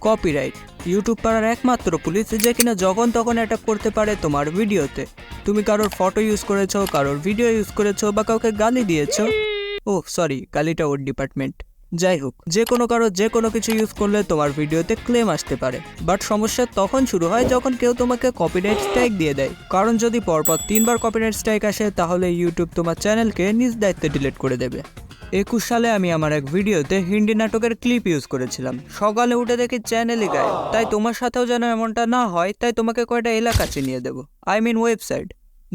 Copyright YouTube পাড়ার একমাত্র police যে কিনা যখন তখন অ্যাটাক করতে পারে তোমার ভিডিওতে। তুমি কারোর ফটো ইউজ করেছো, কারোর ভিডিও ইউজ করেছো বা কাউকে গালি দিয়েছো। সরি, গালিটা ওর ডিপার্টমেন্ট। যাই হোক, যে কোনো কারো যে কোনো কিছু ইউজ করলে তোমার ভিডিওতে ক্লেম আসতে পারে। বাট সমস্যা তখন শুরু হয় যখন কেউ তোমাকে কপিরাইট স্ট্রাইক দিয়ে দেয়। কারণ যদি পরপর 3বার কপিরাইট স্ট্রাইক আসে তাহলে ইউটিউব তোমার চ্যানেলকে নিজ দায়িত্বে ডিলিট করে দেবে। 21 সালে আমি আমার এক ভিডিওতে হিন্দি নাটকের ক্লিপ ইউজ করেছিলাম। সকালে উঠে দেখি চ্যানেলই গায়েব। তাই তোমার সাথেও যেন এমনটা না হয় তাই তোমাকে কয়টা এলাকা চিনিয়ে দেবো, ওয়েবসাইট,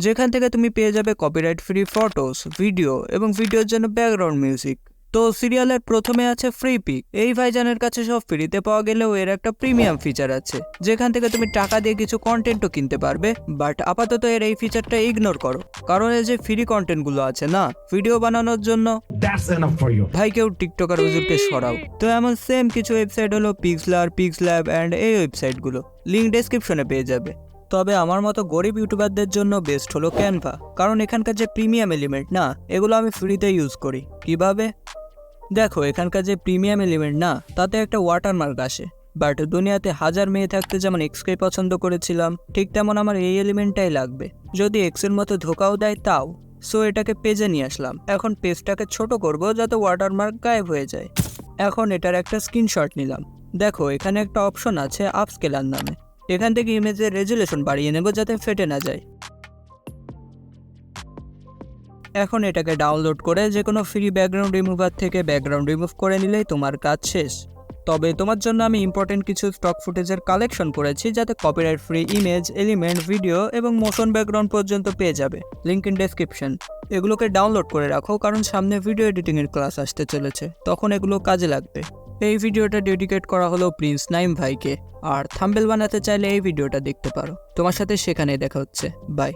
যেখান থেকে তুমি পেয়ে যাবে কপিরাইট ফ্রি ফটোস, ভিডিও এবং ভিডিওর জন্য ব্যাকগ্রাউন্ড মিউজিক। তো সিরিয়ালের প্রথমে আছে ফ্রি পিক। এই ভাইজানের কাছে সব ফ্রিতে পাওয়া গেলেও এর একটা প্রিমিয়াম ফিচার আছে, যেখান থেকে তুমি টাকা দিয়ে কিছু কন্টেন্টও কিনতে পারবে। বাট আপাতত এর এই ফিচারটা ইগনোর করো, কারণ এই যে ফ্রি কন্টেন্টগুলো আছে না ভিডিও বানানোর জন্য, ভাই কেউ টিকটকার হুজুরকে সরাও। তো এমন সেম কিছু ওয়েবসাইট হলো পিক্সলার, পিক্সল্যাব অ্যান্ড এই ওয়েবসাইটগুলো, লিঙ্ক ডেসক্রিপশনে পেয়ে যাবে। তবে আমার মতো গরিব ইউটিউবারদের জন্য বেস্ট হলো ক্যানভা, কারণ এখানকার যে প্রিমিয়াম এলিমেন্ট না এগুলো আমি ফ্রিতে ইউজ করি। কিভাবে দেখো, এখানকার যে প্রিমিয়াম এলিমেন্ট না তাতে একটা ওয়াটারমার্ক আসে। বাট দুনিয়াতে হাজার মেয়ে থাকতে যেমন এক্সকে পছন্দ করেছিলাম, ঠিক তেমন আমার এই এলিমেন্টটাই লাগবে। যদি এক্সের মতো ধোকাও দেয় তাও। সো এটাকে পেজে নিয়ে আসলাম। এখন পেজটাকে ছোট করব যাতে ওয়াটারমার্ক গায়েব হয়ে যায়। এখন এটার একটা স্ক্রিনশট নিলাম। দেখো এখানে একটা অপশন আছে আপস্কেলার নামে। এখান থেকে ইমেজের রেজুলেশন বাড়িয়ে নেব যাতে ফেটে না যায়। এখন এটাকে ডাউনলোড করে যে কোনো ফ্রি ব্যাকগ্রাউন্ড রিমুভার থেকে ব্যাকগ্রাউন্ড রিমুভ করে নিলেই তোমার কাজ শেষ। তবে তোমার জন্য আমি ইম্পর্টেন্ট কিছু স্টক ফুটেজের কালেকশন করেছি, যাতে copyright free image, element, video এবং মোশন ব্যাকগ্রাউন্ড পর্যন্ত পেয়ে যাবে। Link in description. এগুলোকে ডাউনলোড করে রাখো, কারণ সামনে ভিডিও এডিটিংয়ের ক্লাস আসতে চলেছে, তখন এগুলো কাজে লাগবে। এই ভিডিওটা ডেডিকেট করা হলো প্রিন্স নাইম ভাইকে। আর থাম্বনেল বানাতে চাইলে এই ভিডিওটা দেখতে পারো। তোমার সাথে সেখানেই দেখা হচ্ছে। বাই।